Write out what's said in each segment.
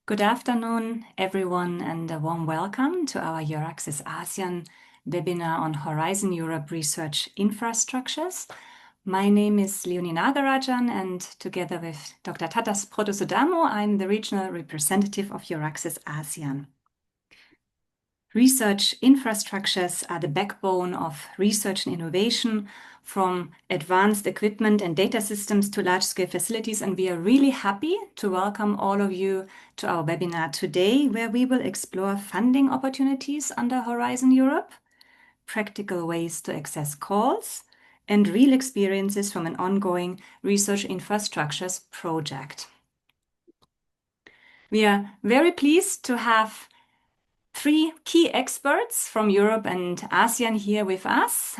Good afternoon, everyone, and a warm welcome to our EURAXESS ASEAN webinar on Horizon Europe Research Infrastructures. My name is Leonie Nagarajan, and together with Dr. Tatas Protosodamo, I'm the regional representative of EURAXESS ASEAN. Research infrastructures are the backbone of research and innovation, from advanced equipment and data systems to large-scale facilities, and we are really happy to welcome all of you to our webinar today, where we will explore funding opportunities under Horizon Europe, practical ways to access calls, and real experiences from an ongoing research infrastructures project. We are very pleased to have three key experts from Europe and ASEAN here with us.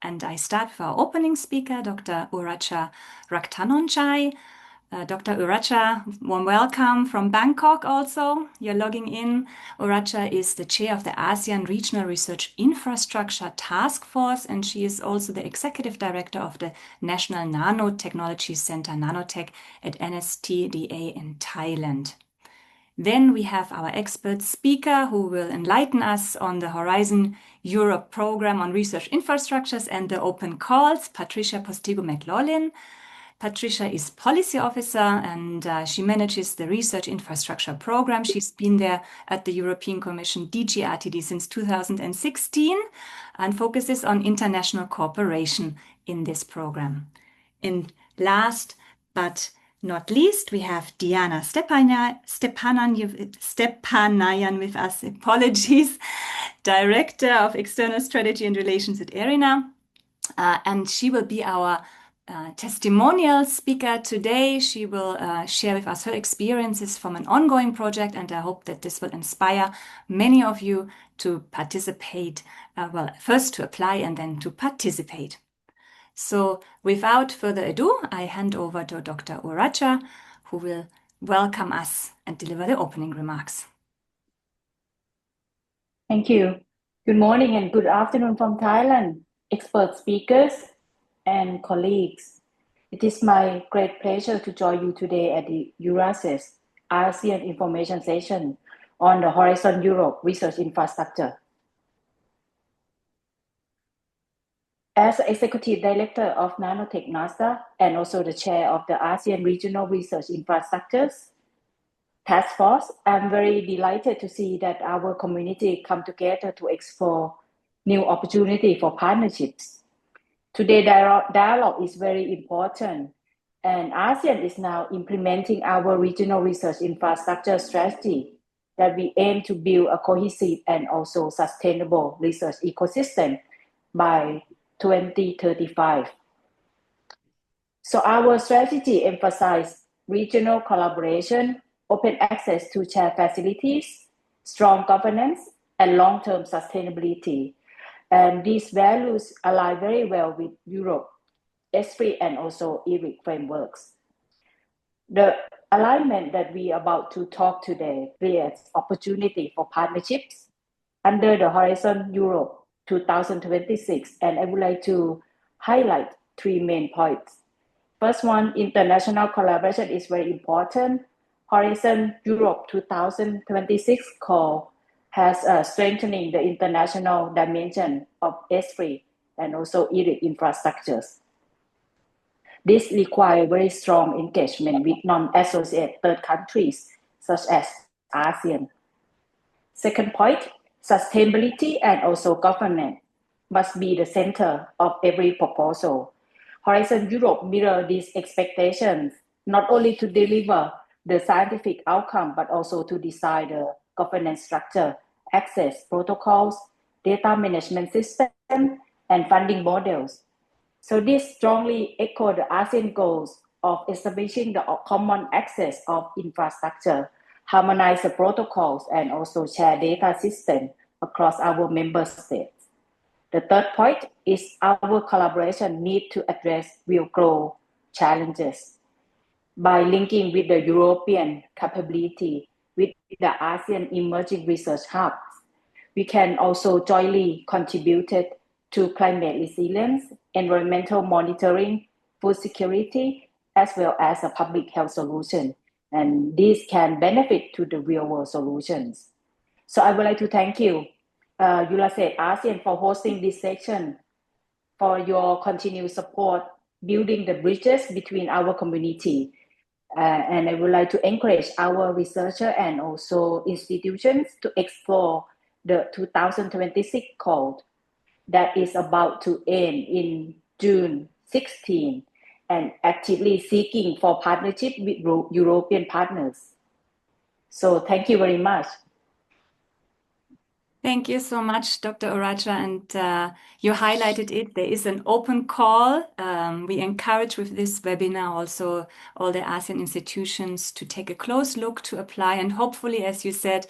And I start with our opening speaker, Dr. Uracha Raktanonchai. Dr. Uracha, warm welcome from Bangkok also. You're logging in. Uracha is the chair of the ASEAN Regional Research Infrastructure Task Force, and she is also the executive director of the National Nanotechnology Center, Nanotech, at NSTDA in Thailand. Then we have our expert speaker who will enlighten us on the Horizon Europe program on research infrastructures and the open calls, Patricia Postigo-McLaughlin. Patricia is policy officer and she manages the research infrastructure program. She's been there at the European Commission DG RTD since 2016 and focuses on international cooperation in this program. And last but not least, we have Diana Stepanayan with us, apologies, Director of External Strategy and Relations at ERINA. And she will be our testimonial speaker today. She will share with us her experiences from an ongoing project, and I hope that this will inspire many of you to participate, first to apply and then to participate. So without further ado, I hand over to Dr. Uracha, who will welcome us and deliver the opening remarks. Thank you. Good morning and good afternoon from Thailand, expert speakers and colleagues. It is my great pleasure to join you today at the EURAXESS ASEAN information session on the Horizon Europe research infrastructure. As Executive Director of Nanotech NASA and also the Chair of the ASEAN Regional Research Infrastructures Task Force, I'm very delighted to see that our community come together to explore new opportunity for partnerships. Today, dialogue is very important, and ASEAN is now implementing our regional research infrastructure strategy that we aim to build a cohesive and also sustainable research ecosystem by 2035. So our strategy emphasizes regional collaboration, open access to shared facilities, strong governance, and long-term sustainability. And these values align very well with Europe, ESFRI, and also ERIC frameworks. The alignment that we are about to talk today creates opportunity for partnerships under the Horizon Europe 2026, and I would like to highlight three main points. First one, international collaboration is very important. Horizon Europe 2026 call has strengthening the international dimension of ESFRI and also ERIC infrastructures. This requires very strong engagement with non-associated third countries such as ASEAN. Second point, sustainability and also governance must be the center of every proposal. Horizon Europe mirrors these expectations, not only to deliver the scientific outcome, but also to design the governance structure, access protocols, data management system, and funding models. So this strongly echo the ASEAN goals of establishing the common access of infrastructure, harmonize the protocols, and also share data system across our member states. The third point is our collaboration need to address real growth challenges. By linking with the European capability with the ASEAN emerging research hubs, we can also jointly contribute to climate resilience, environmental monitoring, food security, as well as a public health solution and these can benefit to the real world solutions. So I would like to thank you, EURAXESS ASEAN, for hosting this session, for your continued support, building the bridges between our community. And I would like to encourage our researchers and also institutions to explore the 2026 call that is about to end in June 16, and actively seeking for partnership with European partners. So thank you very much. Thank you so much, Dr. Uracha. And you highlighted it. There is an open call. We encourage with this webinar also all the ASEAN institutions to take a close look to apply. And hopefully, as you said,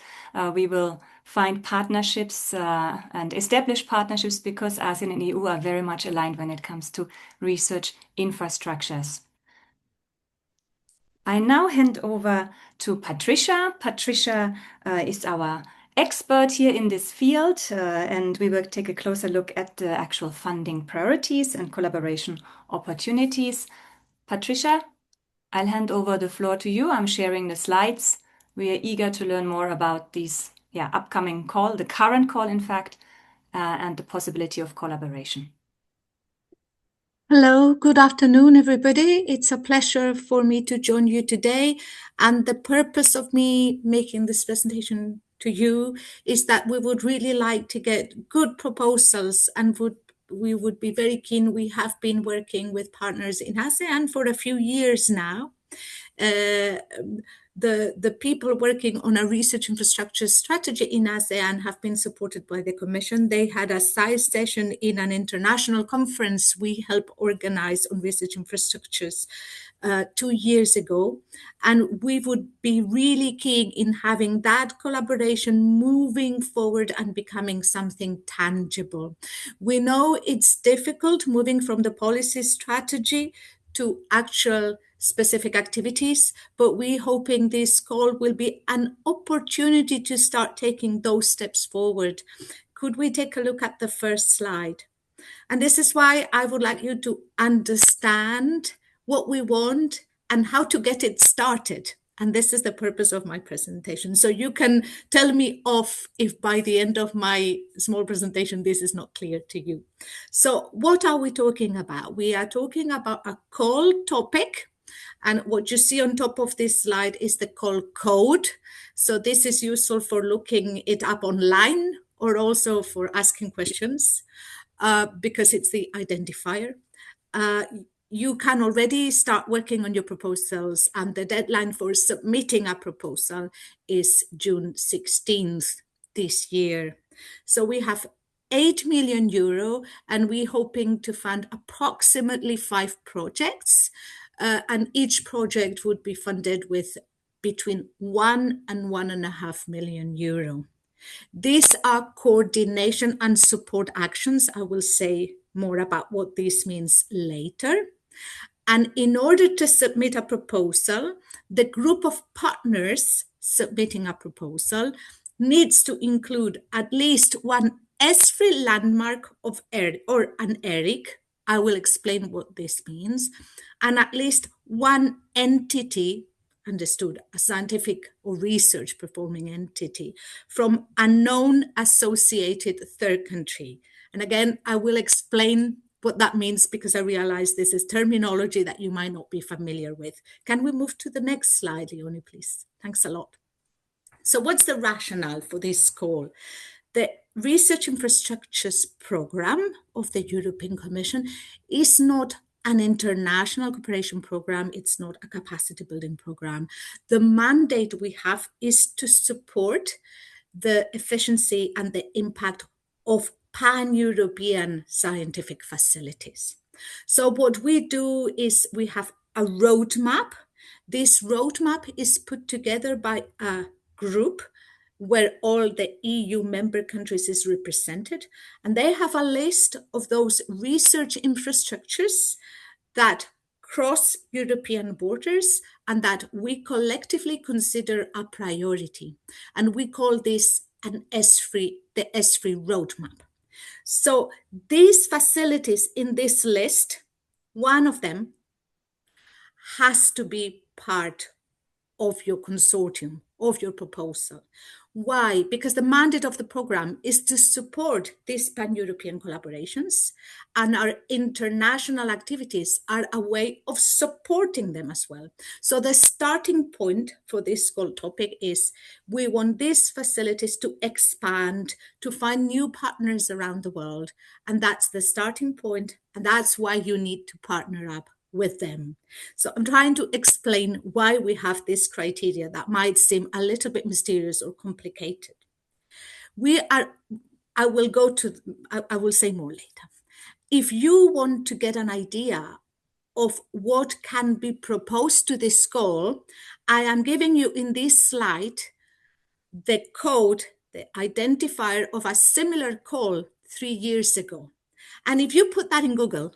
we will find partnerships and establish partnerships, because ASEAN and EU are very much aligned when it comes to research infrastructures. I now hand over to Patricia. Patricia is our expert here in this field, and we will take a closer look at the actual funding priorities and collaboration opportunities. Patricia, I'll hand over the floor to you. I'm sharing the slides. We are eager to learn more about these upcoming call, the current call, in fact, and the possibility of collaboration. Hello, good afternoon, everybody. It's a pleasure for me to join you today. And the purpose of me making this presentation to you is that we would really like to get good proposals, and we would be very keen. We have been working with partners in ASEAN for a few years now. The people working on a research infrastructure strategy in ASEAN have been supported by the Commission. They had a side session in an international conference we helped organize on research infrastructures 2 years ago. And we would be really keen in having that collaboration moving forward and becoming something tangible. We know it's difficult moving from the policy strategy to actual specific activities, but we're hoping this call will be an opportunity to start taking those steps forward. Could we take a look at the first slide? And this is why I would like you to understand what we want and how to get it started. And this is the purpose of my presentation. So you can tell me off if by the end of my small presentation, this is not clear to you. So what are we talking about? We are talking about a call topic. And what you see on top of this slide is the call code. So this is useful for looking it up online or also for asking questions because it's the identifier. You can already start working on your proposals, and the deadline for submitting a proposal is June 16th this year. So we have 8 million euro, and we're hoping to fund approximately 5 projects. And each project would be funded with between 1 and 1.5 million euro. These are coordination and support actions. I will say more about what this means later. And in order to submit a proposal, the group of partners submitting a proposal needs to include at least one ESFRI landmark of or an ERIC. I will explain what this means. And at least one entity, understood, a scientific or research performing entity from a known associated third country. And again, I will explain what that means because I realize this is terminology that you might not be familiar with. Can we move to the next slide, Leonie, please? Thanks a lot. So what's the rationale for this call? The Research Infrastructures Programme of the European Commission is not an international cooperation program. It's not a capacity building program. The mandate we have is to support the efficiency and the impact of pan-European scientific facilities. So what we do is we have a roadmap. This roadmap is put together by a group where all the EU member countries is represented, and they have a list of those research infrastructures that cross European borders and that we collectively consider a priority. And we call this the ESFRI roadmap. So these facilities in this list, one of them has to be part of your consortium, of your proposal. Why? Because the mandate of the program is to support these pan-European collaborations, and our international activities are a way of supporting them as well. So the starting point for this whole topic is we want these facilities to expand, to find new partners around the world, and that's the starting point, and that's why you need to partner up with them. So I'm trying to explain why we have this criteria that might seem a little bit mysterious or complicated. I will say more later. If you want to get an idea of what can be proposed to this goal, I am giving you in this slide the code, the identifier of a similar call 3 years ago. And if you put that in Google,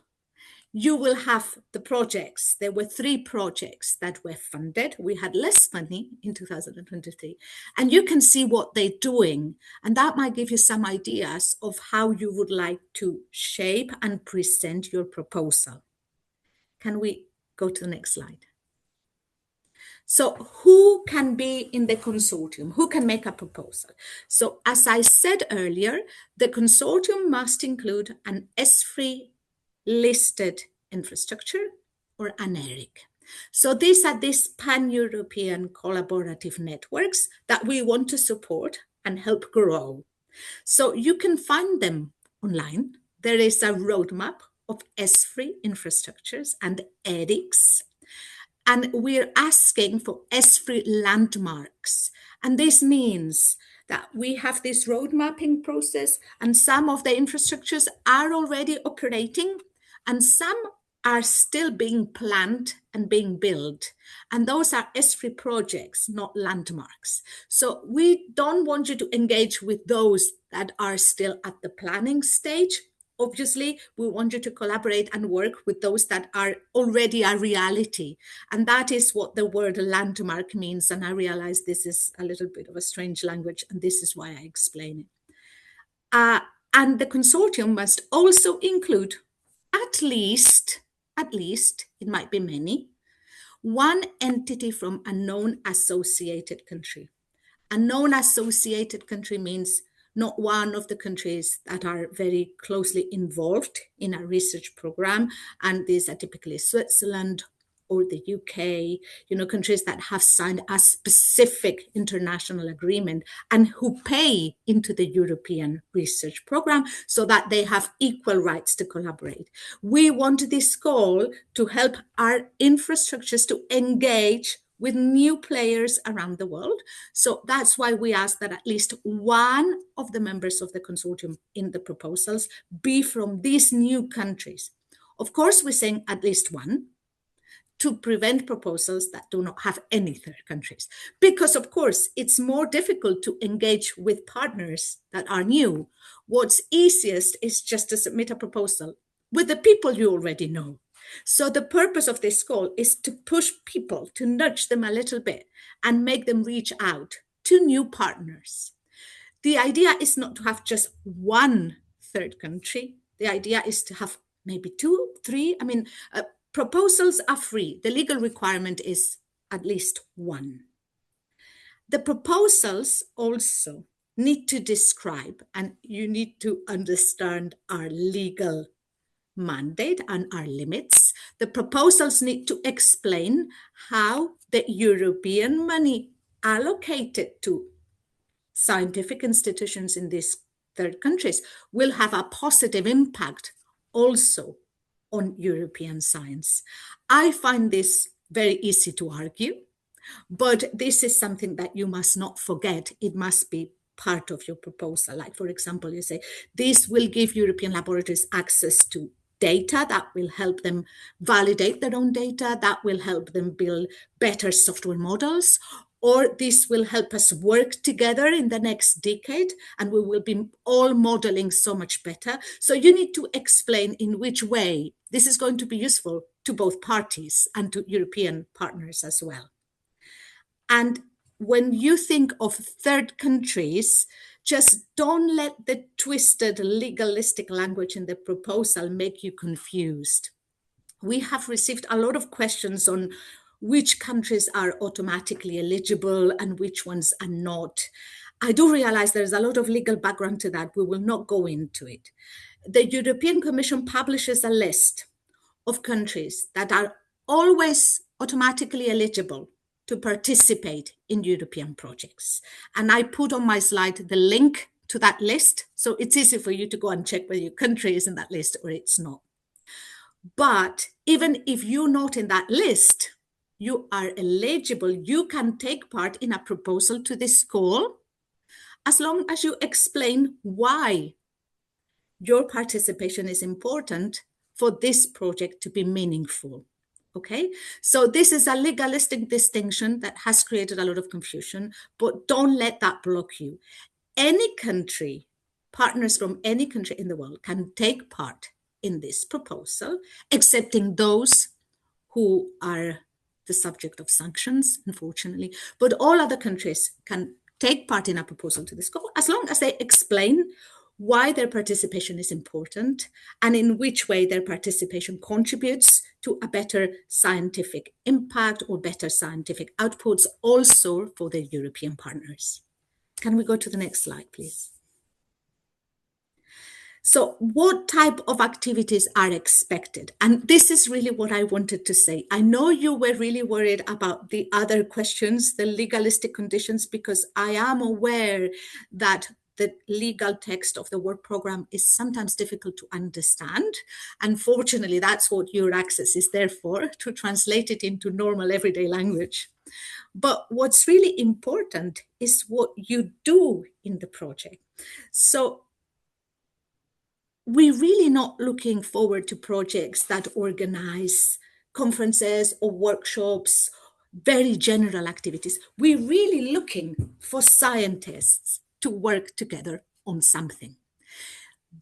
you will have the projects. There were 3 projects that were funded. We had less money in 2023. And you can see what they're doing. And that might give you some ideas of how you would like to shape and present your proposal. Can we go to the next slide? So who can be in the consortium? Who can make a proposal? So as I said earlier, the consortium must include an ESFRI listed infrastructure or an ERIC. So these are these pan-European collaborative networks that we want to support and help grow. So you can find them online. There is a roadmap of ESFRI infrastructures and ERICs. And we're asking for ESFRI landmarks. And this means that we have this road mapping process, and some of the infrastructures are already operating, and some are still being planned and being built. And those are ESFRI projects, not landmarks. So we don't want you to engage with those that are still at the planning stage. Obviously, we want you to collaborate and work with those that are already a reality. And that is what the word landmark means. And I realize this is a little bit of a strange language, and this is why I explain it. And the consortium must also include at least, it might be many, one entity from a known associated country. A known associated country means not one of the countries that are very closely involved in a research program, and these are typically Switzerland or the UK, countries that have signed a specific international agreement and who pay into the European research program so that they have equal rights to collaborate. We want this goal to help our infrastructures to engage with new players around the world. So that's why we ask that at least one of the members of the consortium in the proposals be from these new countries. Of course, we're saying at least one to prevent proposals that do not have any third countries. Because of course, it's more difficult to engage with partners that are new. What's easiest is just to submit a proposal with the people you already know. So the purpose of this call is to push people, to nudge them a little bit and make them reach out to new partners. The idea is not to have just one third country. The idea is to have maybe 2, 3. Proposals are free. The legal requirement is at least one. The proposals also need to describe, and you need to understand our legal mandate and our limits. The proposals need to explain how the European money allocated to scientific institutions in these third countries will have a positive impact also on European science. I find this very easy to argue, but this is something that you must not forget. It must be part of your proposal. Like, for example, you say, this will give European laboratories access to data that will help them validate their own data, that will help them build better software models, or this will help us work together in the next decade and we will be all modeling so much better. So you need to explain in which way this is going to be useful to both parties and to European partners as well. And when you think of third countries, just don't let the twisted legalistic language in the proposal make you confused. We have received a lot of questions on which countries are automatically eligible and which ones are not. I do realize there's a lot of legal background to that. We will not go into it. The European Commission publishes a list of countries that are always automatically eligible to participate in European projects. And I put on my slide the link to that list, so it's easy for you to go and check whether your country is in that list or it's not. But even if you're not in that list, you are eligible. You can take part in a proposal to this call as long as you explain why your participation is important for this project to be meaningful. Okay, so this is a legalistic distinction that has created a lot of confusion, but don't let that block you. Any country, partners from any country in the world can take part in this proposal, excepting those who are the subject of sanctions, unfortunately. But all other countries can take part in a proposal to this call as long as they explain why their participation is important and in which way their participation contributes to a better scientific impact or better scientific outputs also for their European partners. Can we go to the next slide, please? So what type of activities are expected? And this is really what I wanted to say. I know you were really worried about the other questions, the legalistic conditions, because I am aware that the legal text of the work program is sometimes difficult to understand. Unfortunately, that's what EURAXESS is there for, to translate it into normal everyday language. But what's really important is what you do in the project. So we're really not looking forward to projects that organize conferences or workshops, very general activities. We're really looking for scientists to work together on something.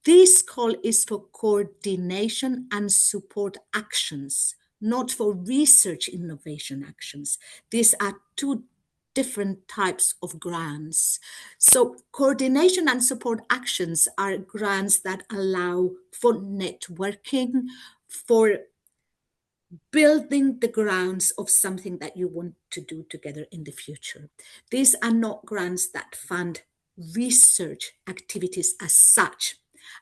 This call is for coordination and support actions, not for research innovation actions. These are two different types of grants. So coordination and support actions are grants that allow for networking, for building the grounds of something that you want to do together in the future. These are not grants that fund research activities as such.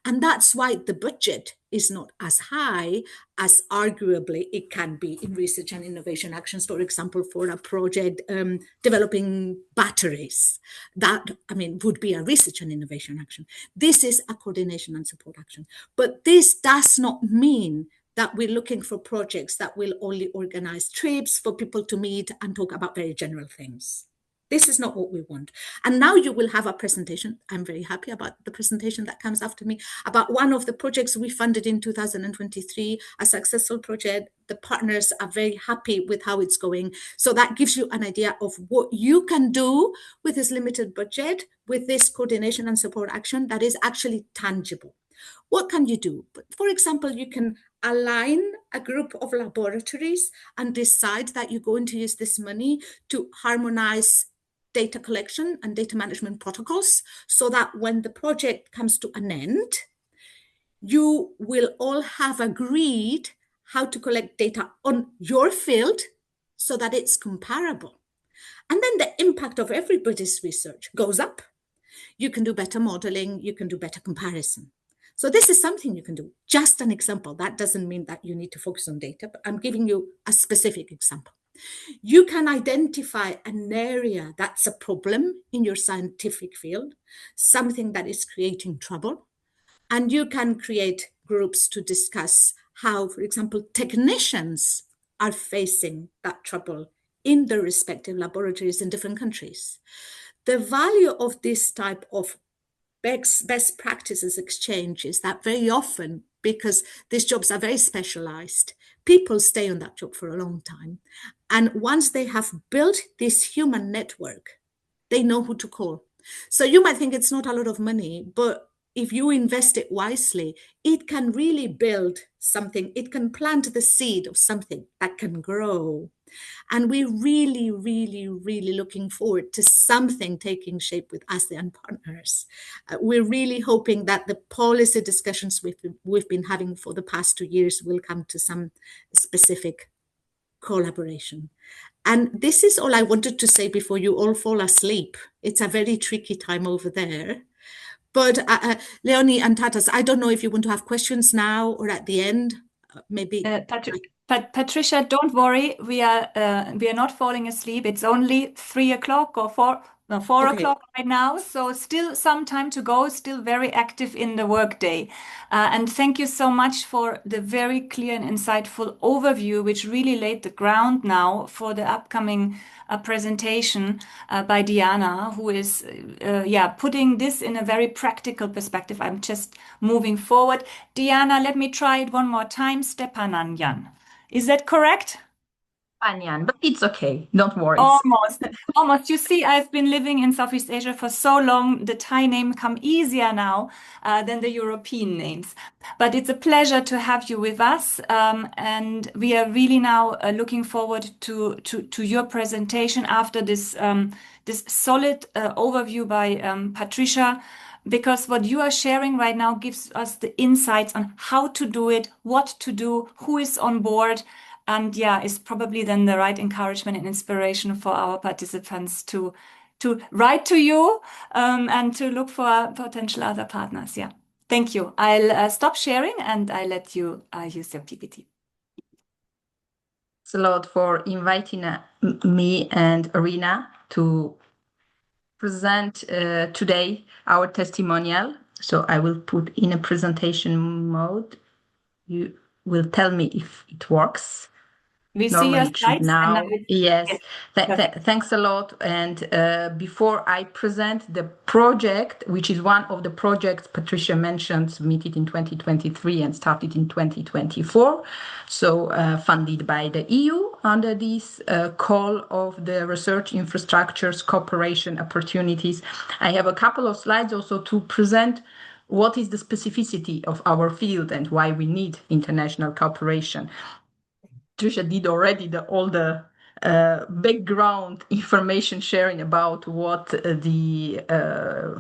And that's why the budget is not as high as arguably it can be in research and innovation actions, for example, for a project developing batteries. That, would be a research and innovation action. This is a coordination and support action. But this does not mean that we're looking for projects that will only organize trips for people to meet and talk about very general things. This is not what we want. And now you will have a presentation. I'm very happy about the presentation that comes after me about one of the projects we funded in 2023, a successful project. The partners are very happy with how it's going. So that gives you an idea of what you can do with this limited budget, with this coordination and support action that is actually tangible. What can you do? For example, you can align a group of laboratories and decide that you're going to use this money to harmonize data collection and data management protocols so that when the project comes to an end, you will all have agreed how to collect data on your field so that it's comparable. And then the impact of everybody's research goes up. You can do better modeling, you can do better comparison. So this is something you can do. Just an example. That doesn't mean that you need to focus on data, but I'm giving you a specific example. You can identify an area that's a problem in your scientific field, something that is creating trouble, and you can create groups to discuss how, for example, technicians are facing that trouble in their respective laboratories in different countries. The value of this type of best practices exchange is that very often, because these jobs are very specialized, people stay on that job for a long time. And once they have built this human network, they know who to call. So you might think it's not a lot of money, but if you invest it wisely, it can really build something. It can plant the seed of something that can grow. And we're really, really, really looking forward to something taking shape with ASEAN partners. We're really hoping that the policy discussions we've been having for the past 2 years will come to some specific collaboration. And this is all I wanted to say before you all fall asleep. It's a very tricky time over there. But Leonie and Tatas, I don't know if you want to have questions now or at the end. Maybe. Patricia, don't worry. We are not falling asleep. It's only 3 o'clock or 4 Okay. o'clock right now. So still some time to go. Still very active in the workday. And thank you so much for the very clear and insightful overview, which really laid the ground now for the upcoming presentation by Diana, who is putting this in a very practical perspective. I'm just moving forward. Diana, let me try it one more time. Stepananyan. Is that correct? Anyan, but it's okay. Don't worry. Almost. You see, I've been living in Southeast Asia for so long. The Thai name come easier now than the European names. But it's a pleasure to have you with us, and we are really now looking forward to your presentation after this this solid overview by Patricia. Because what you are sharing right now gives us the insights on how to do it, what to do, who is on board, and is probably then the right encouragement and inspiration for our participants to write to you and to look for potential other partners. Yeah, thank you. I'll stop sharing and I let you use your PPT. Thanks a lot for inviting me and Arina to present today our testimonial. So I will put in a presentation mode. You will tell me if it works. We see your slides now. Yes. Perfect. Thanks a lot. And before I present the project, which is one of the projects Patricia mentioned, submitted in 2023 and started in 2024, so funded by the EU under this call of the research infrastructures, cooperation opportunities. I have a couple of slides also to present what is the specificity of our field and why we need international cooperation. Trisha did already all the background information sharing about what the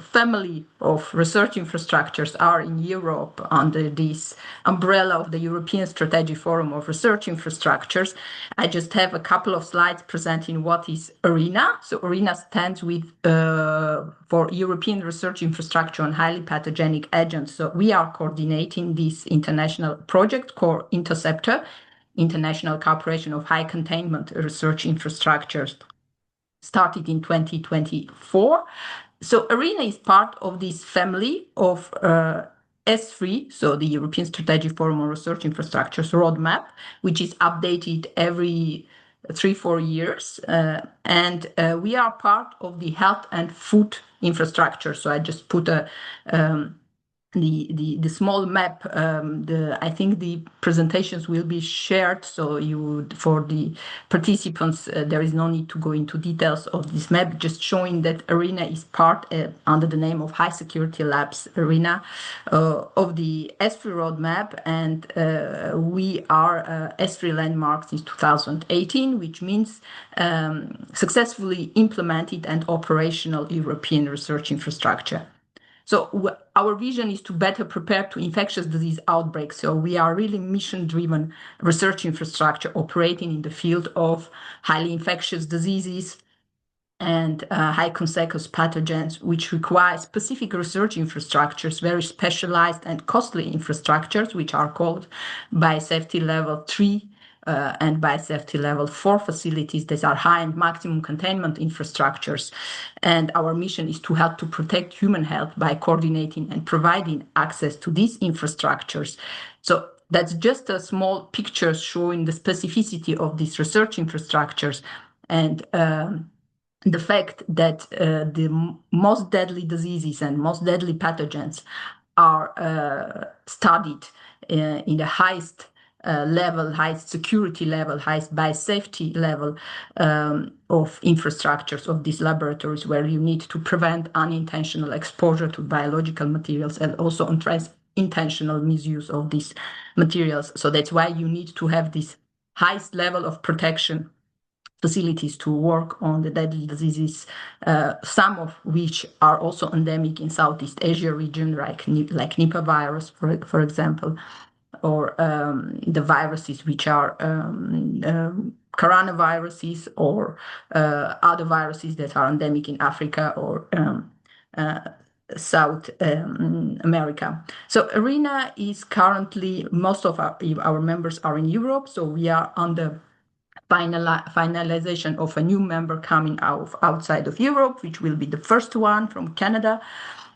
family of research infrastructures are in Europe under this umbrella of the European Strategic Forum of Research Infrastructures. I just have a couple of slides presenting what is EURAXESS. So EURAXESS stands for European Research Infrastructure on Highly Pathogenic Agents. So we are coordinating this international project called Interceptor, International Cooperation of High Containment Research Infrastructures, started in 2024. So ARENA is part of this family of S3, so the European Strategic Forum on Research Infrastructures roadmap, which is updated every 3-4 years. And we are part of the health and food infrastructure. So I just put the small map. I think the presentations will be shared, so for the participants there is no need to go into details of this map, just showing that ARENA is part under the name of High Security Labs ARENA of the S3 roadmap, and we are S3 landmark since 2018, which means successfully implemented and operational European research infrastructure. So our vision is to better prepare to infectious disease outbreaks. So we are really mission-driven research infrastructure operating in the field of highly infectious diseases and high consequence pathogens, which require specific research infrastructures, very specialized and costly infrastructures, which are called biosafety level 3 and biosafety level 4 facilities that are high and maximum containment infrastructures. And our mission is to help to protect human health by coordinating and providing access to these infrastructures. So that's just a small picture showing the specificity of these research infrastructures and the fact that the most deadly diseases and most deadly pathogens are studied in the highest level, highest security level, highest biosafety level of infrastructures of these laboratories, where you need to prevent unintentional exposure to biological materials and also intentional misuse of these materials. So that's why you need to have this highest level of protection facilities to work on the deadly diseases, some of which are also endemic in Southeast Asia region, like Nipah virus, for example, or the viruses which are coronaviruses or other viruses that are endemic in Africa or South America. So ERINA is currently, most of our members are in Europe, so we are on the finalization of a new member coming outside of Europe, which will be the first one from Canada.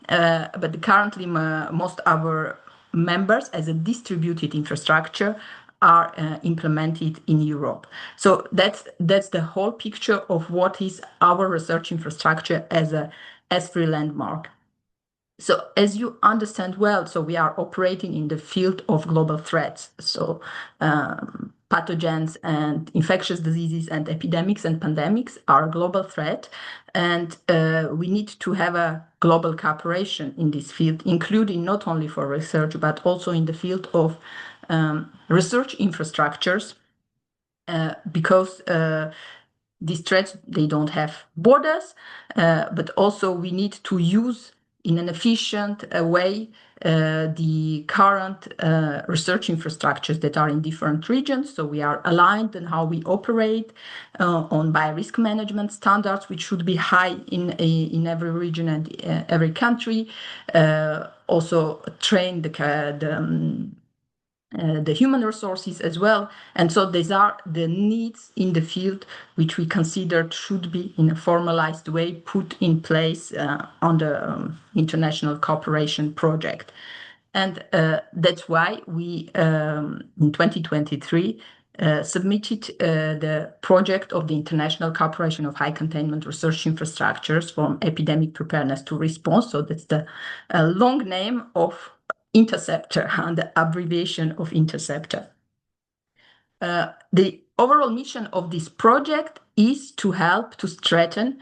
But currently, most of our members as a distributed infrastructure are implemented in Europe. So that's the whole picture of what is our research infrastructure as free landmark. So as you understand well, so we are operating in the field of global threats. So pathogens and infectious diseases and epidemics and pandemics are a global threat. And we need to have a global cooperation in this field, including not only for research, but also in the field of research infrastructures, because these threats, they don't have borders, but also we need to use in an efficient way the current research infrastructures that are in different regions. So we are aligned in how we operate on biorisk management standards, which should be high in every region and every country. Also train the human resources as well. And so these are the needs in the field which we considered should be in a formalized way put in place on the international cooperation project. And that's why we, in 2023, submitted the project of the International Cooperation of High Containment Research Infrastructures from Epidemic Preparedness to Response. So that's the long name of Interceptor and the abbreviation of Interceptor. The overall mission of this project is to help to strengthen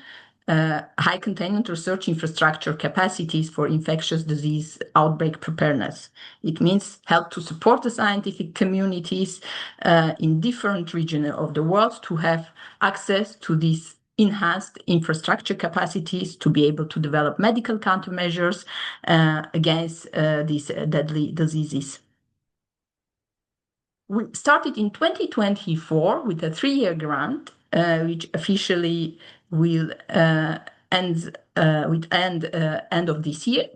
high containment research infrastructure capacities for infectious disease outbreak preparedness. It means help to support the scientific communities in different regions of the world to have access to these enhanced infrastructure capacities to be able to develop medical countermeasures against these deadly diseases. We started in 2024 with a 3-year grant, which officially will end of this year,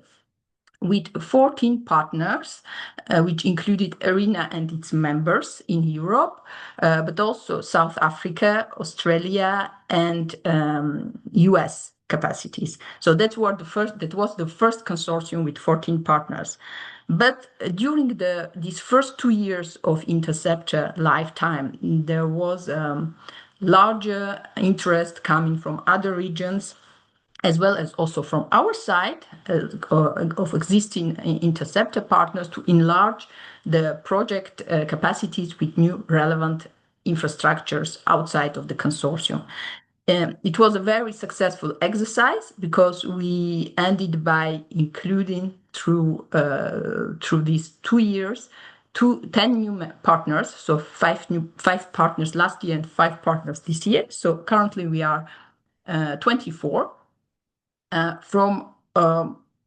with 14 partners, which included ERINA and its members in Europe, but also South Africa, Australia, and US capacities. So that was the first consortium with 14 partners. But during these first 2 years of Interceptor lifetime, there was larger interest coming from other regions, as well as also from our side of existing Interceptor partners to enlarge the project capacities with new relevant infrastructures outside of the consortium. It was a very successful exercise because we ended by including through these 2 years 10 new partners, so 5 partners last year and 5 partners this year. So currently we are 24 from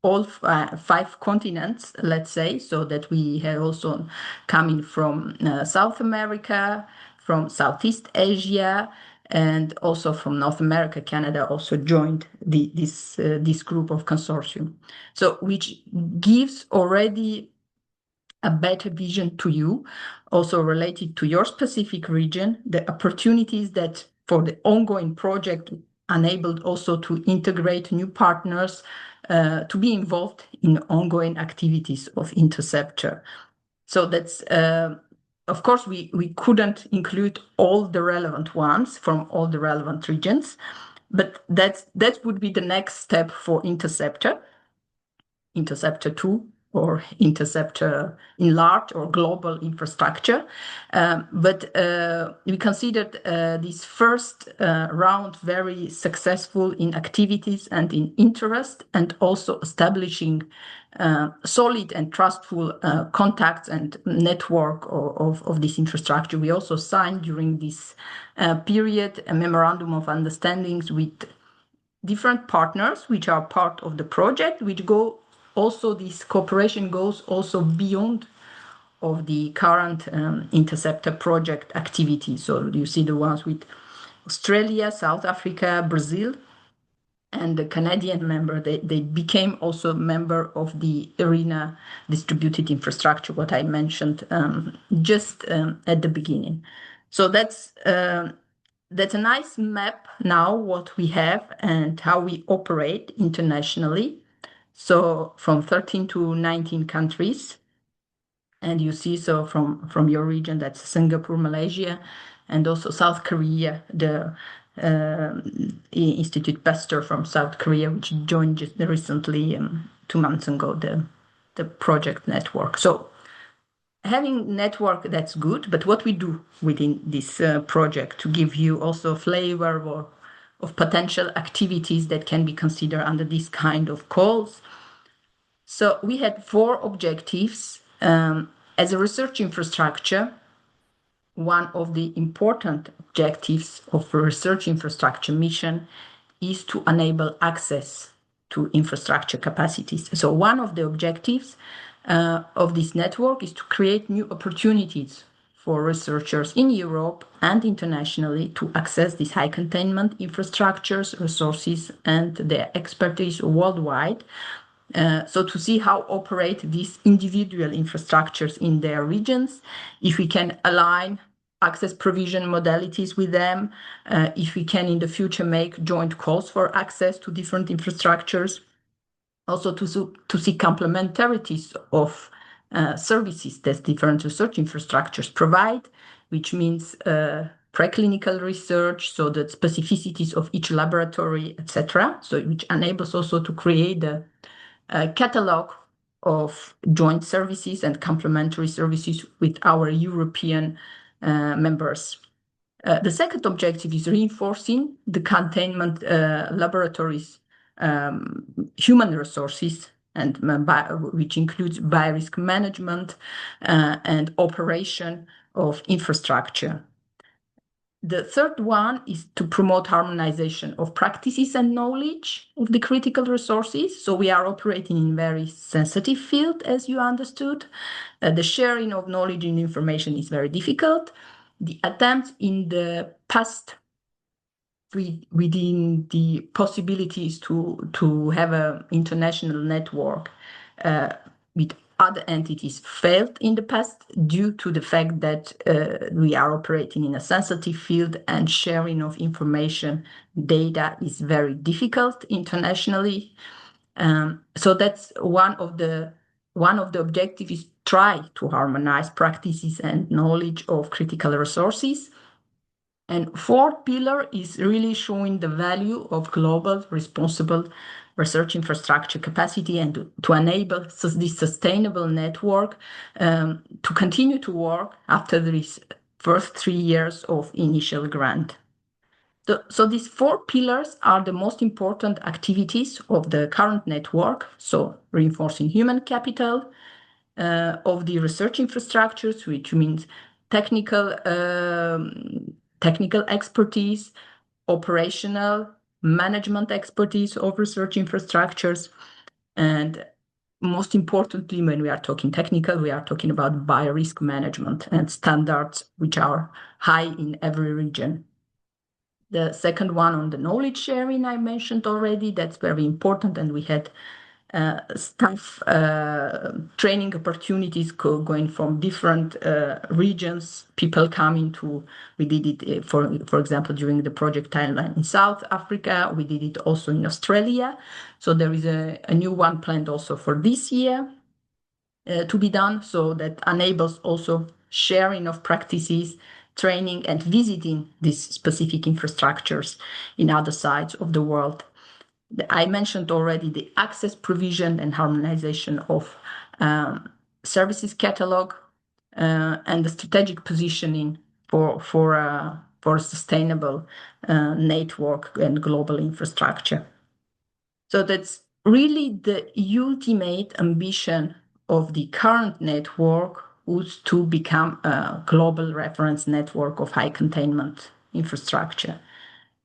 all 5 continents, let's say, so that we have also coming from South America, from Southeast Asia, and also from North America. Canada also joined this group of consortium, so which gives already a better vision to you, also related to your specific region, the opportunities that for the ongoing project enabled also to integrate new partners to be involved in ongoing activities of Interceptor. So that's of course, we couldn't include all the relevant ones from all the relevant regions, but that would be the next step for Interceptor 2, or Interceptor enlarged or global infrastructure. But we considered this first round very successful in activities and in interest, and also establishing solid and trustful contacts and network of this infrastructure. We also signed during this period a memorandum of understandings with different partners which are part of the project, which go also, this cooperation goes also beyond of the current interceptor project activity. So you see the ones with Australia, South Africa, Brazil, and the Canadian member. They became also a member of the ERINA distributed infrastructure, what I mentioned just at the beginning. So that's a nice map now, what we have and how we operate internationally. So from 13 to 19 countries. And you see, so from your region, that's Singapore, Malaysia, and also South Korea, the Institute Pasteur from South Korea, which joined just recently, 2 months ago, the project network. So having network, that's good, but what we do within this project to give you also a flavor of potential activities that can be considered under this kind of calls. So we had 4 objectives. As a research infrastructure, one of the important objectives of a research infrastructure mission is to enable access to infrastructure capacities. So one of the objectives of this network is to create new opportunities for researchers in Europe and internationally to access these high containment infrastructures, resources, and their expertise worldwide. So to see how operate these individual infrastructures in their regions, if we can align access provision modalities with them, if we can in the future make joint calls for access to different infrastructures, also to see complementarities of services that different research infrastructures provide, which means preclinical research, so the specificities of each laboratory, etc. So which enables also to create a catalog of joint services and complementary services with our European members. The second objective is reinforcing the containment laboratories' human resources, and which includes biorisk management and operation of infrastructure. The third one is to promote harmonization of practices and knowledge of the critical resources. So we are operating in very sensitive field, as you understood. The sharing of knowledge and information is very difficult. The attempts in the past within the possibilities to have an international network with other entities failed in the past due to the fact that we are operating in a sensitive field and sharing of information data is very difficult internationally. So that's one of the objectives is try to harmonize practices and knowledge of critical resources. And fourth pillar is really showing the value of global responsible research infrastructure capacity and to enable this sustainable network to continue to work after these first 3 years of initial grant. So these 4 pillars are the most important activities of the current network. So reinforcing human capital of the research infrastructures, which means technical expertise, operational management expertise of research infrastructures, and most importantly, when we are talking technical, we are talking about biorisk management and standards which are high in every region. The second one on the knowledge sharing I mentioned already, that's very important, and we had staff training opportunities going from different regions, people coming to, we did it for example during the project timeline in South Africa, we did it also in Australia, so there is a new one planned also for this year to be done, so that enables also sharing of practices, training and visiting these specific infrastructures in other sides of the world. I mentioned already the access provision and harmonization of services catalog and the strategic positioning for a sustainable network and global infrastructure. So that's really the ultimate ambition of the current network, was to become a global reference network of high containment infrastructure.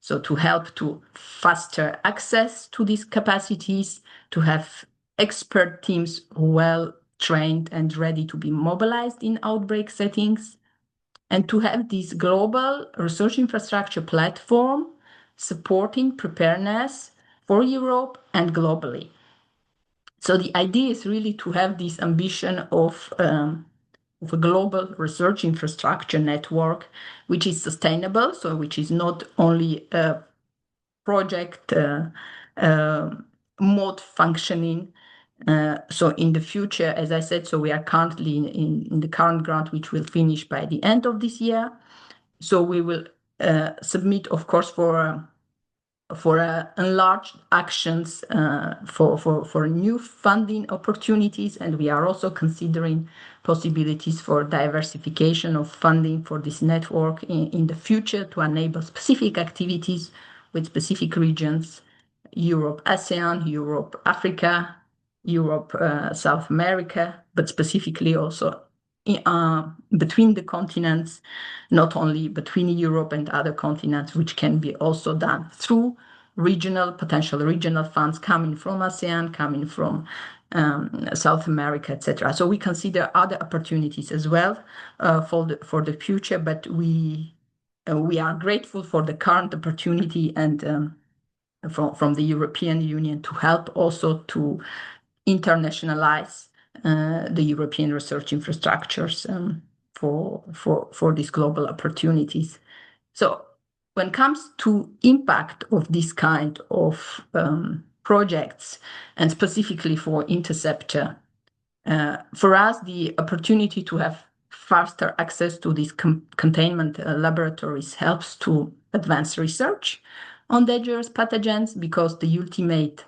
So to help to faster access to these capacities, to have expert teams well trained and ready to be mobilized in outbreak settings, and to have this global research infrastructure platform supporting preparedness for Europe and globally. So the idea is really to have this ambition of a global research infrastructure network, which is sustainable, so which is not only a project mode functioning. So in the future, as I said, so we are currently in the current grant, which will finish by the end of this year. So we will submit, of course, for enlarged actions for new funding opportunities, and we are also considering possibilities for diversification of funding for this network in the future to enable specific activities with specific regions: Europe, ASEAN, Europe, Africa, Europe, South America, but specifically also between the continents, not only between Europe and other continents, which can be also done through potential regional funds coming from ASEAN, coming from South America, etc. So we consider other opportunities as well for the future, but we are grateful for the current opportunity and from the European Union to help also to internationalize the European research infrastructures for these global opportunities. So when it comes to impact of this kind of projects, and specifically for Interceptor, for us, the opportunity to have faster access to these containment laboratories helps to advance research on dangerous pathogens, because the ultimate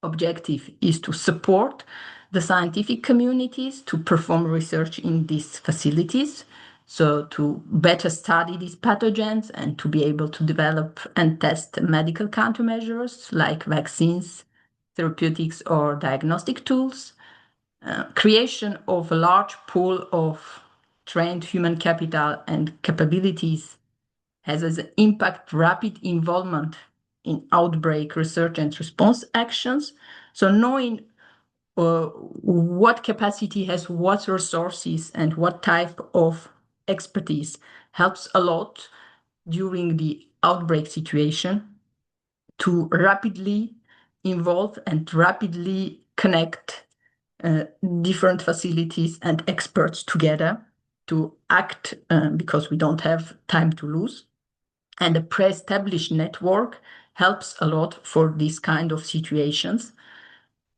objective is to support the scientific communities to perform research in these facilities, so to better study these pathogens and to be able to develop and test medical countermeasures like vaccines, therapeutics, or diagnostic tools. Creation of a large pool of trained human capital and capabilities has as an impact rapid involvement in outbreak research and response actions. So knowing what capacity has what resources and what type of expertise helps a lot during the outbreak situation to rapidly involve and rapidly connect different facilities and experts together to act because we don't have time to lose. And a pre-established network helps a lot for these kind of situations.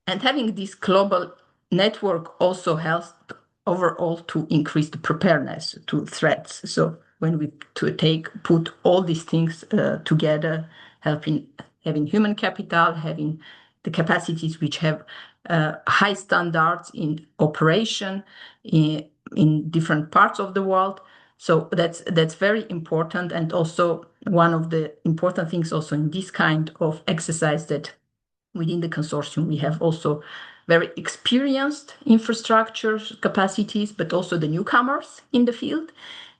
And having this global network also helps overall to increase the preparedness to threats. So when we put all these things together, having human capital, having the capacities which have high standards in operation in different parts of the world. So that's very important, and also one of the important things also in this kind of exercise, that within the consortium we have also very experienced infrastructure capacities, but also the newcomers in the field,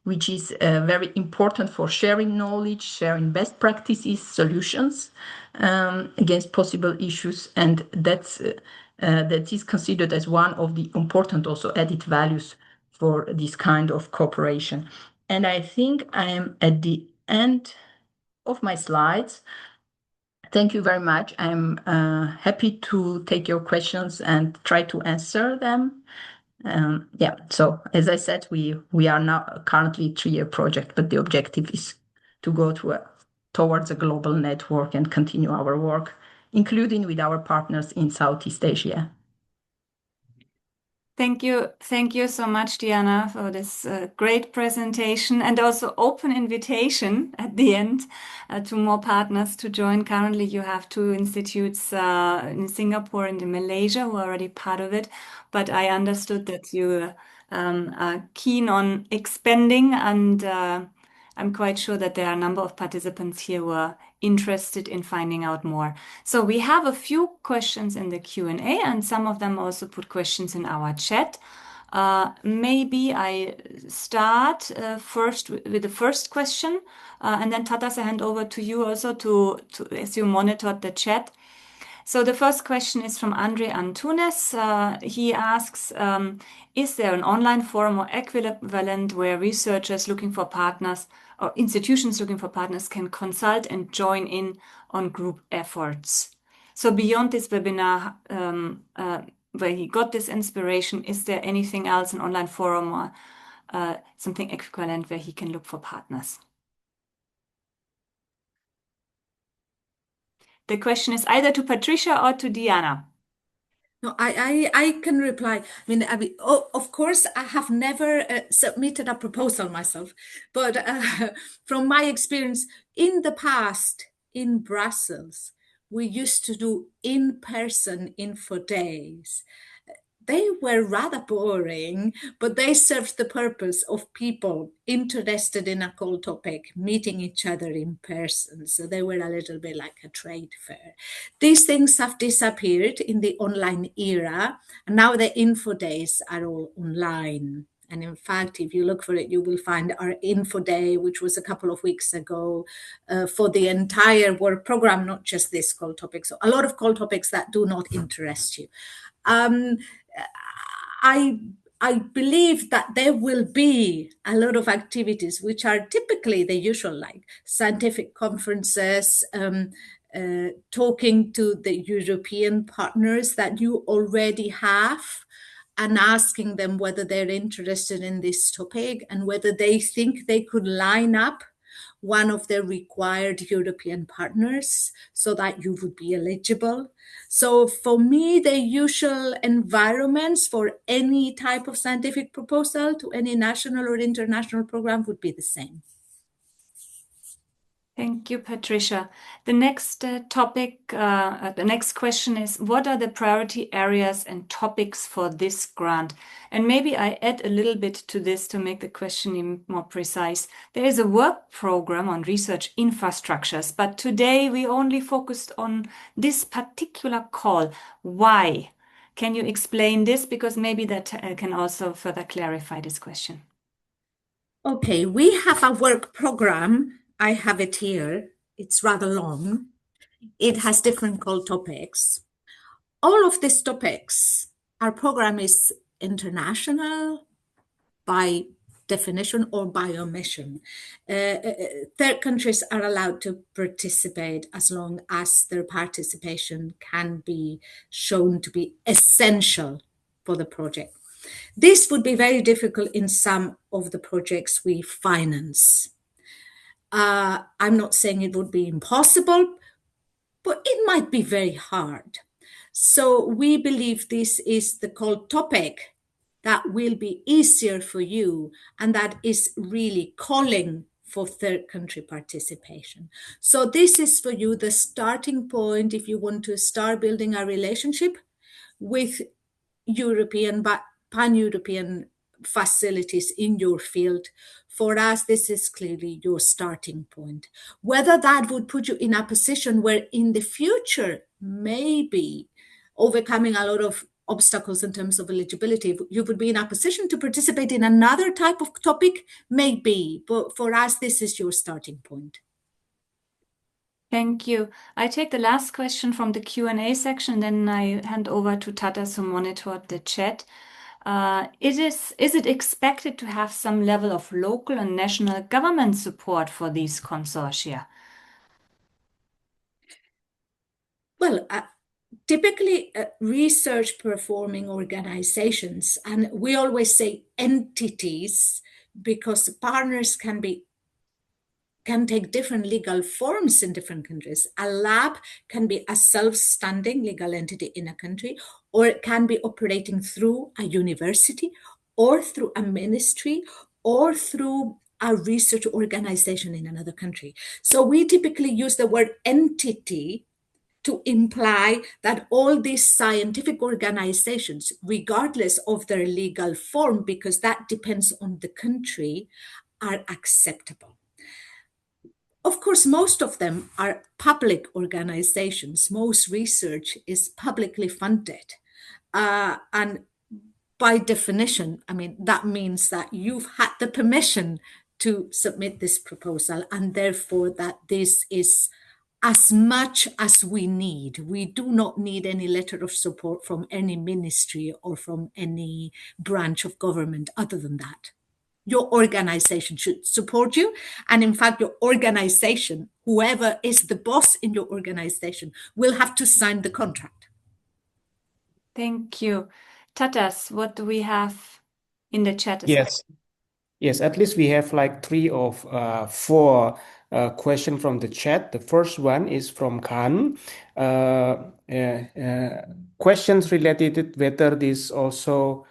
which is very important for sharing knowledge, sharing best practices, solutions against possible issues, and that is considered as one of the important also added values for this kind of cooperation. And I think I am at the end of my slides. Thank you very much. I'm happy to take your questions and try to answer them. Yeah, so as I said, we are now currently a 3-year project, but the objective is to go towards a global network and continue our work, including with our partners in Southeast Asia. Thank you so much, Diana, for this great presentation, and also open invitation at the end to more partners to join. Currently, you have 2 institutes in Singapore and in Malaysia who are already part of it, but I understood that you are keen on expanding, and I'm quite sure that there are a number of participants here who are interested in finding out more. So we have a few questions in the Q&A, and some of them also put questions in our chat. Maybe I start first with the first question, and then Tatas, I hand over to you also to as you monitored the chat. So the first question is from Andre Antunes. He asks, is there an online forum or equivalent where researchers looking for partners or institutions looking for partners can consult and join in on group efforts? So beyond this webinar, where he got this inspiration, is there anything else, an online forum or something equivalent where he can look for partners? The question is either to Patricia or to Diana. No, I can reply. Of course, I have never submitted a proposal myself, but from my experience in the past in Brussels, we used to do in-person info days. They were rather boring, but they served the purpose of people interested in a cool topic meeting each other in person. So they were a little bit like a trade fair. These things have disappeared in the online era, and now the info days are all online. And in fact, if you look for it, you will find our info day, which was a couple of weeks ago, for the entire work program, not just this cool topic. So a lot of cool topics that do not interest you. I believe that there will be a lot of activities which are typically the usual, like scientific conferences, talking to the European partners that you already have and asking them whether they're interested in this topic and whether they think they could line up one of the required European partners so that you would be eligible. So for me, the usual environments for any type of scientific proposal to any national or international program would be the same. Thank you, Patricia. The next the next question is, what are the priority areas and topics for this grant? And maybe I add a little bit to this to make the question even more precise. There is a work program on research infrastructures, but today we only focused on this particular call. Why? Can you explain this? Because maybe that can also further clarify this question. Okay, we have a work program. I have it here. It's rather long. It has different core topics. All of these topics, our program is international by definition or by omission. Third countries are allowed to participate as long as their participation can be shown to be essential for the project. This would be very difficult in some of the projects we finance. I'm not saying it would be impossible, but it might be very hard. So we believe this is the core topic that will be easier for you and that is really calling for third country participation. So this is for you the starting point if you want to start building a relationship with European, but pan-European facilities in your field. For us, this is clearly your starting point. Whether that would put you in a position where in the future, maybe overcoming a lot of obstacles in terms of eligibility, you would be in a position to participate in another type of topic, maybe. But for us, this is your starting point. Thank you. I take the last question from the Q&A section, then I hand over to Tatas, who monitored the chat. Is it expected to have some level of local and national government support for these consortia? Well, typically research performing organizations, and we always say entities because partners can take different legal forms in different countries. A lab can be a self-standing legal entity in a country, or it can be operating through a university or through a ministry or through a research organization in another country. So we typically use the word entity to imply that all these scientific organizations, regardless of their legal form, because that depends on the country, are acceptable. Of course, most of them are public organizations. Most research is publicly funded. And by definition, that means that you've had the permission to submit this proposal, and therefore that this is as much as we need. We do not need any letter of support from any ministry or from any branch of government other than that. Your organization should support you. And in fact, your organization, whoever is the boss in your organization, will have to sign the contract. Thank you. Tatas, what do we have in the chat? Yes, at least we have like 3 or 4 questions from the chat. The first one is from Khan. Questions related to whether this also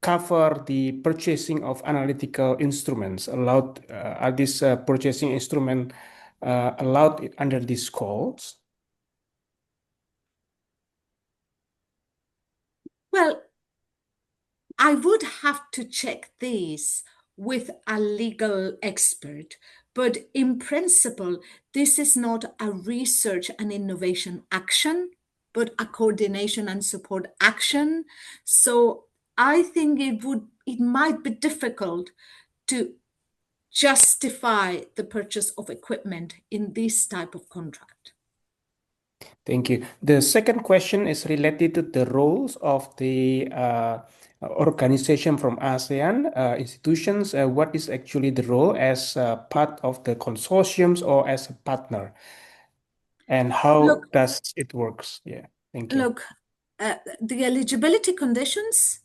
cover the purchasing of analytical instruments allowed. Are these purchasing instruments allowed under these calls? Well, I would have to check these with a legal expert, but in principle, this is not a research and innovation action, but a coordination and support action. So I think it might be difficult to justify the purchase of equipment in this type of contract. Thank you. The second question is related to the roles of the organization from ASEAN institutions. What is actually the role as part of the consortiums or as a partner? And how does it works? Yeah, thank you. Look, the eligibility conditions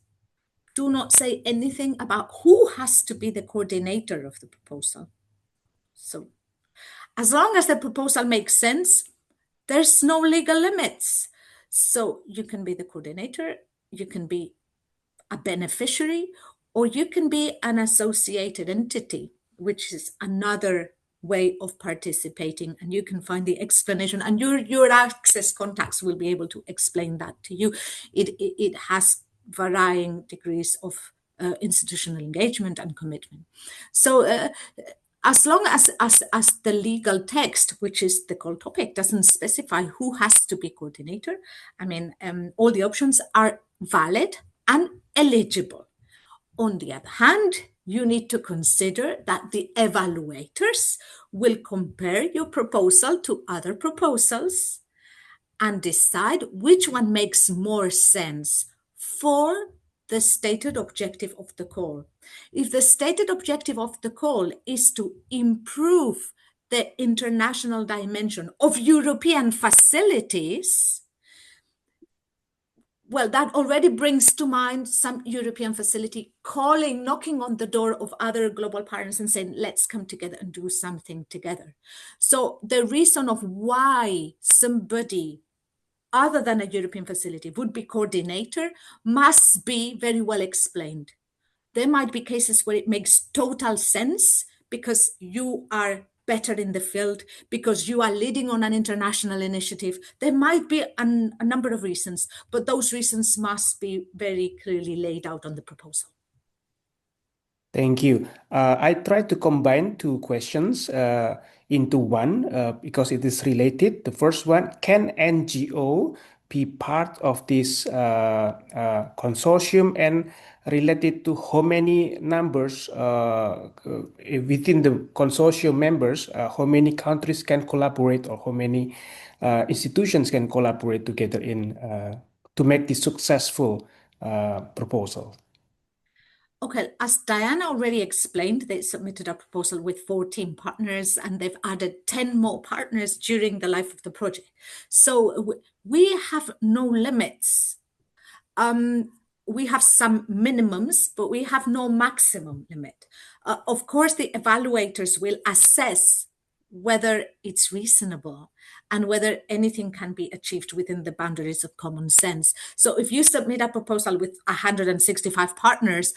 do not say anything about who has to be the coordinator of the proposal. So as long as the proposal makes sense, there's no legal limits. So you can be the coordinator, you can be a beneficiary, or you can be an associated entity, which is another way of participating. And you can find the explanation, and your access contacts will be able to explain that to you. It has varying degrees of institutional engagement and commitment. So as long as the legal text, which is the call topic, doesn't specify who has to be coordinator, I mean, all the options are valid and eligible. On the other hand, you need to consider that the evaluators will compare your proposal to other proposals and decide which one makes more sense for the stated objective of the call. If the stated objective of the call is to improve the international dimension of European facilities, well, that already brings to mind some European facility knocking on the door of other global partners and saying, let's come together and do something together. So the reason of why somebody other than a European facility would be coordinator must be very well explained. There might be cases where it makes total sense because you are better in the field, because you are leading on an international initiative. There might be a number of reasons, but those reasons must be very clearly laid out on the proposal. Thank you. I tried to combine 2 questions into one because it is related. The first one, can NGO be part of this consortium, and related to how many numbers within the consortium members, how many countries can collaborate, or how many institutions can collaborate together to make this successful proposal? Okay, as Diana already explained, they submitted a proposal with 14 partners and they've added 10 more partners during the life of the project. So we have no limits. We have some minimums, but we have no maximum limit. Of course, the evaluators will assess whether it's reasonable and whether anything can be achieved within the boundaries of common sense. So if you submit a proposal with 165 partners,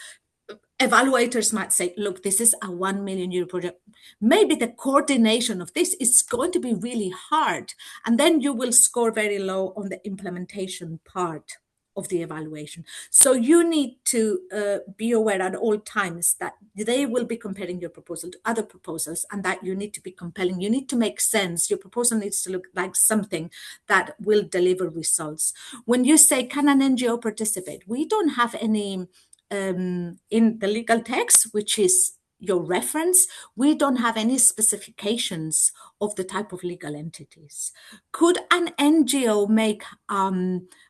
evaluators might say, look, this is a €1 million project. Maybe the coordination of this is going to be really hard. And then you will score very low on the implementation part of the evaluation. So you need to be aware at all times that they will be comparing your proposal to other proposals, and that you need to be compelling. You need to make sense. Your proposal needs to look like something that will deliver results. When you say, can an NGO participate? We don't have any in the legal text, which is your reference, we don't have any specifications of the type of legal entities. Could an NGO make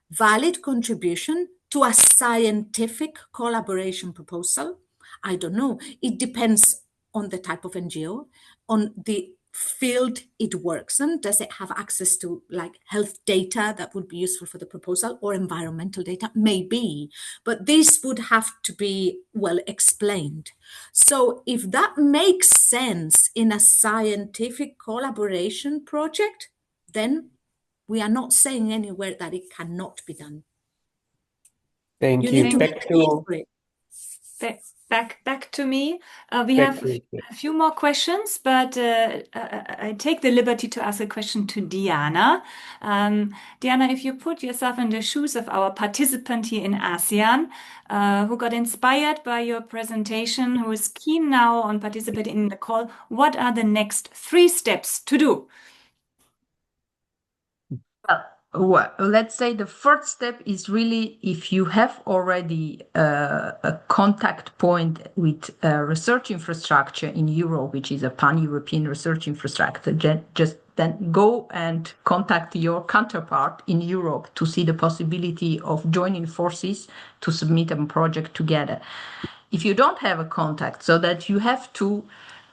valid contribution to a scientific collaboration proposal? I don't know. It depends on the type of NGO, on the field it works in. Does it have access to like health data that would be useful for the proposal, or environmental data? Maybe, but this would have to be well explained. So if that makes sense in a scientific collaboration project, then we are not saying anywhere that it cannot be done. Thank You you. need to make Back a need to for it. Back to me. We back have to you. a few more questions, but I take the liberty to ask a question to Diana. Diana, if you put yourself in the shoes of our participant here in ASEAN, who got inspired by your presentation, who is keen now on participating in the call, what are the next 3 steps to do? Well, let's say the first step is really if you have already a contact point with research infrastructure in Europe, which is a pan-European research infrastructure, just then go and contact your counterpart in Europe to see the possibility of joining forces to submit a project together. If you don't have a contact, so that you have to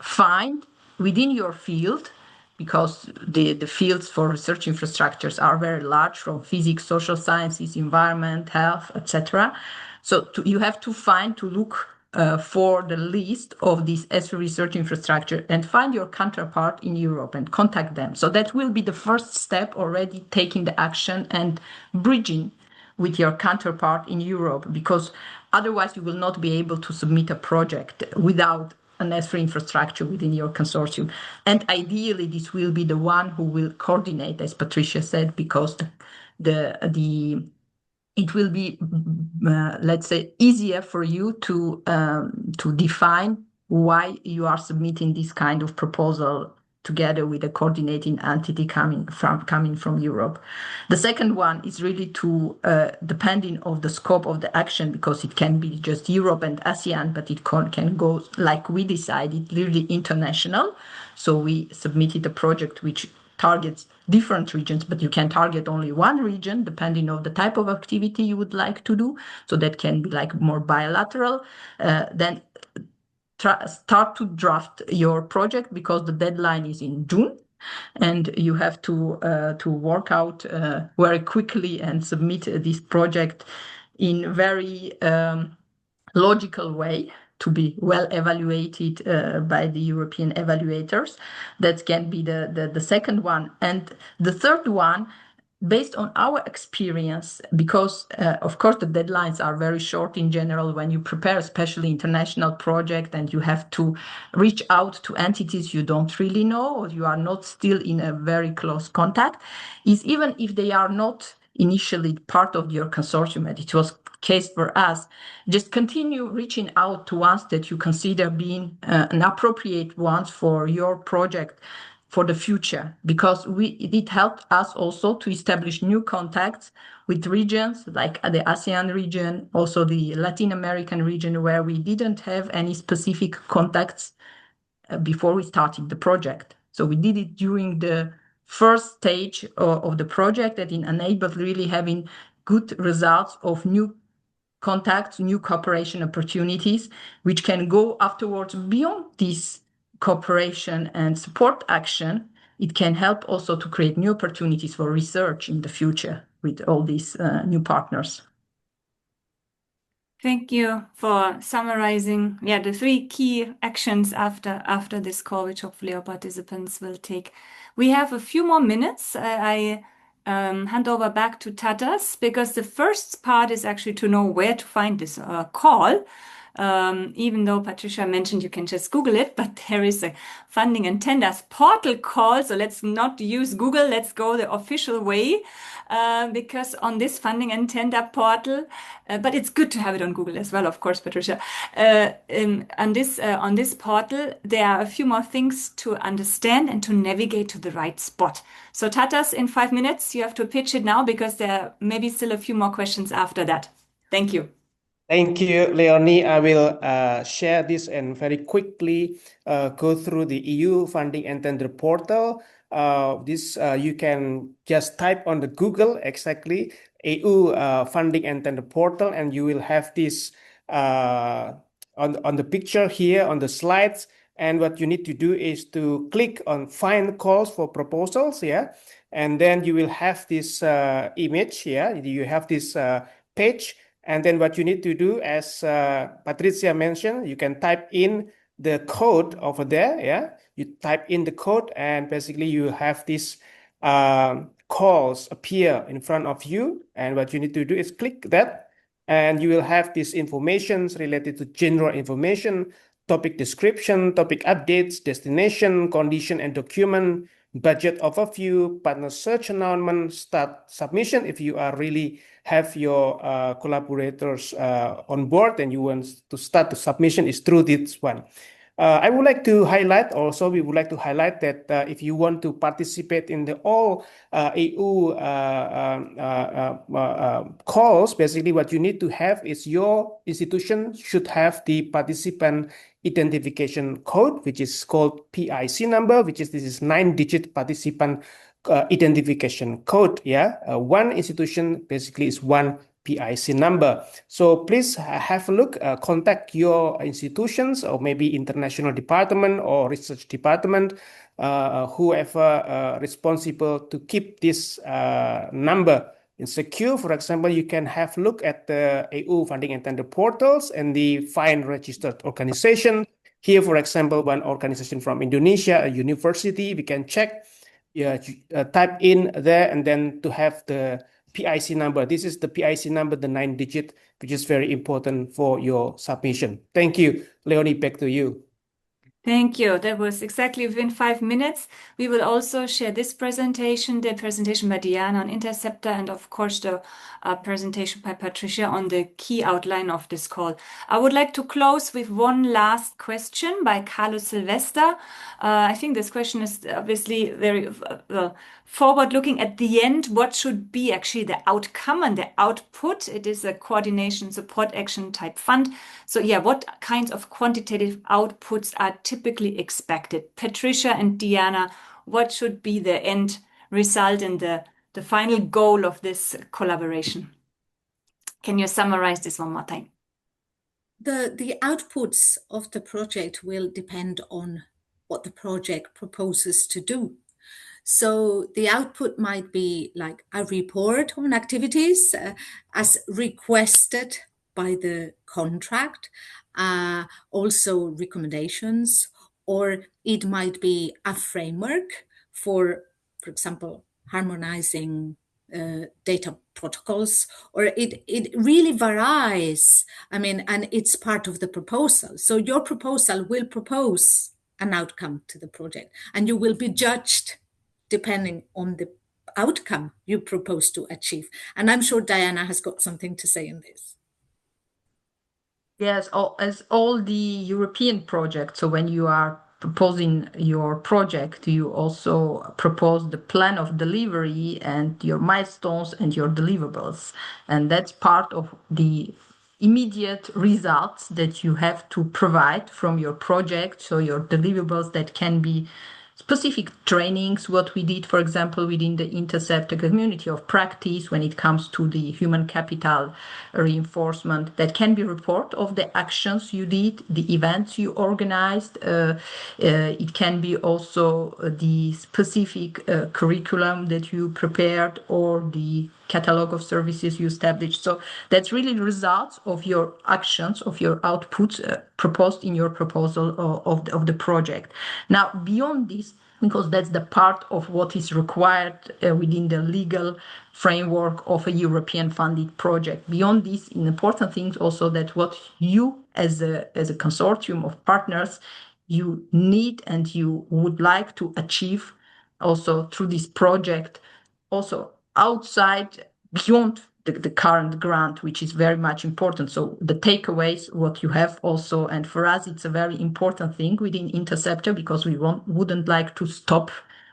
find within your field, because the fields for research infrastructures are very large, from physics, social sciences, environment, health, etc. So you have to look for the list of this ESRI research infrastructure and find your counterpart in Europe and contact them. So that will be the first step, already taking the action and bridging with your counterpart in Europe, because otherwise you will not be able to submit a project without an ESRI infrastructure within your consortium. And ideally, this will be the one who will coordinate, as Patricia said, because it will be, let's say, easier for you to define why you are submitting this kind of proposal together with a coordinating entity coming from Europe. The second one is really to, depending on the scope of the action, because it can be just Europe and ASEAN, but it can go, like we decided, really international. So we submitted a project which targets different regions, but you can target only one region depending on the type of activity you would like to do. So that can be like more bilateral. Then start to draft your project, because the deadline is in June, and you have to work out very quickly and submit this project in very logical way to be well evaluated by the European evaluators. That can be the second one. And the third one, based on our experience, because of course the deadlines are very short in general when you prepare, especially international project, and you have to reach out to entities you don't really know, or you are not still in a very close contact, is even if they are not initially part of your consortium, and it was case for us, just continue reaching out to ones that you consider being an appropriate ones for your project for the future, because it helped us also to establish new contacts with regions like the ASEAN region, also the Latin American region, where we didn't have any specific contacts before we started the project. So we did it during the first stage of the project, that enabled really having good results of new contacts, new cooperation opportunities, which can go afterwards beyond this cooperation and support action. It can help also to create new opportunities for research in the future with all these new partners. Thank you for summarizing, the 3 key actions after this call, which hopefully our participants will take. We have a few more minutes. I hand over back to Tatas, because the first part is actually to know where to find this call. Even though Patricia mentioned you can just Google it, but there is a funding and tenders portal call. So let's not use Google. Let's go the official way, because on this funding and tender portal, but it's good to have it on Google as well, of course, Patricia. On this portal, there are a few more things to understand and to navigate to the right spot. So Tatas, in 5 minutes, you have to pitch it now, because there may be still a few more questions after that. Thank you. Thank you, Leonie. I will share this and very quickly go through the EU funding and tender portal. This you can just type on the Google exactly EU funding and tender portal, and you will have this on the picture here on the slides. And what you need to do is to click on find calls for proposals, yeah, and then you will have this image, yeah. You have this page. And then what you need to do, as Patricia mentioned, you can type in the code over there. Yeah, you type in the code, and basically you have these calls appear in front of you. And what you need to do is click that, and you will have these informations related to general information, topic description, topic updates, destination, condition and document, budget overview, partner search announcement, start submission if you are really have your collaborators on board and you want to start the submission is through this one. I would like to highlight also, we would like to highlight that if you want to participate in the all EU calls, basically what you need to have is your institution should have the participant identification code, which is called PIC number, which is this is 9-digit participant identification code. Yeah, one institution basically is one PIC number. So please have a look, contact your institutions or maybe international department or research department, whoever responsible to keep this number secure. For example, you can have a look at the EU funding and tender portals and the find registered organization. Here, for example, one organization from Indonesia, a university, we can check, type in there and then to have the PIC number. This is the PIC number, the 9-digit, which is very important for your submission. Thank you. Leonie, back to you. Thank you. That was exactly within 5 minutes. We will also share this presentation, the presentation by Diana on Interceptor, and of course the presentation by Patricia on the key outline of this call. I would like to close with one last question by Carlos Silvester. I think this question is obviously very forward-looking. At the end, what should be actually the outcome and the output? It is a coordination support action type fund. So yeah, what kinds of quantitative outputs are typically expected? Patricia and Diana, what should be the end result and the final goal of this collaboration? Can you summarize this one more time? The outputs of the project will depend on what the project proposes to do. So the output might be like a report on activities as requested by the contract, also recommendations, or it might be a framework for example, harmonizing data protocols, or it really varies. I mean, and it's part of the proposal. So your proposal will propose an outcome to the project, and you will be judged depending on the outcome you propose to achieve. And I'm sure Diana has got something to say in this. Yes, as all the European projects, so when you are proposing your project, you also propose the plan of delivery and your milestones and your deliverables. And that's part of the immediate results that you have to provide from your project. So your deliverables that can be specific trainings, what we did, for example, within the Interceptor community of practice when it comes to the human capital reinforcement, that can be report of the actions you did, the events you organized. It can be also the specific curriculum that you prepared or the catalog of services you established. So that's really the results of your actions, of your outputs proposed in your proposal of the project. Now, beyond this, because that's the part of what is required within the legal framework of a European funded project. Beyond this, an important thing also that what you as a consortium of partners, you need and you would like to achieve also through this project, also outside, beyond the current grant, which is very much important. So the takeaways, what you have also, and for us, it's a very important thing within Interceptor because we wouldn't like to stop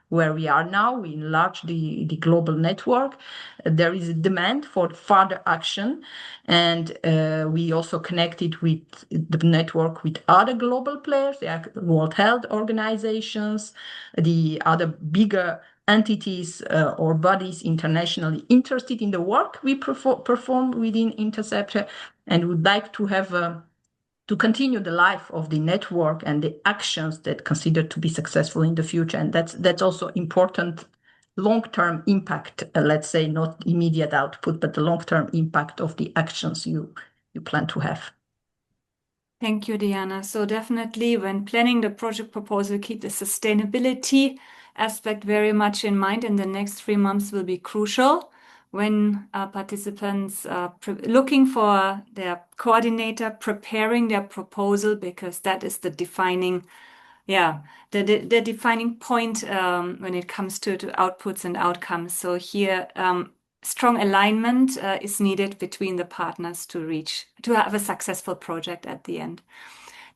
where we are now. We enlarge the global network. There is a demand for further action, and we also connected with the network with other global players, the World Health Organizations, the other bigger entities or bodies internationally interested in the work we perform within Interceptor, and would like to have to continue the life of the network and the actions that considered to be successful in the future. And that's also important long-term impact, let's say, not immediate output, but the long-term impact of the actions you plan to have. Thank you, Diana. So definitely when planning the project proposal, keep the sustainability aspect very much in mind, and the next 3 months will be crucial when participants are looking for their coordinator, preparing their proposal, because that is the defining, the defining point when it comes to outputs and outcomes. So here, strong alignment is needed between the partners to have a successful project at the end.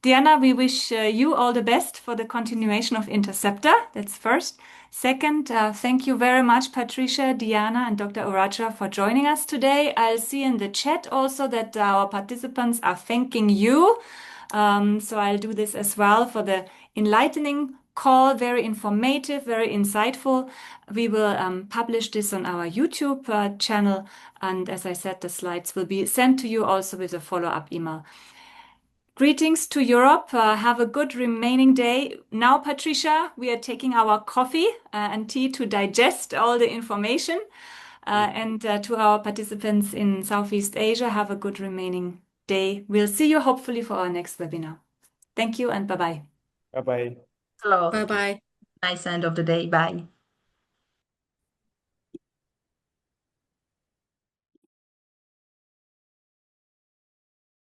Diana, we wish you all the best for the continuation of Interceptor. That's first. Second, thank you very much, Patricia, Diana, and Dr. Uracha for joining us today. I'll see in the chat also that our participants are thanking you. So I'll do this as well for the enlightening call, very informative, very insightful. We will publish this on our YouTube channel. And as I said, the slides will be sent to you also with a follow-up email. Greetings to Europe. Have a good remaining day. Now, Patricia, we are taking our coffee and tea to digest all the information. And to our participants in Southeast Asia, have a good remaining day. We'll see you hopefully for our next webinar. Thank you and bye-bye. Bye-bye. Hello. Bye-bye. Nice end of the day. Bye.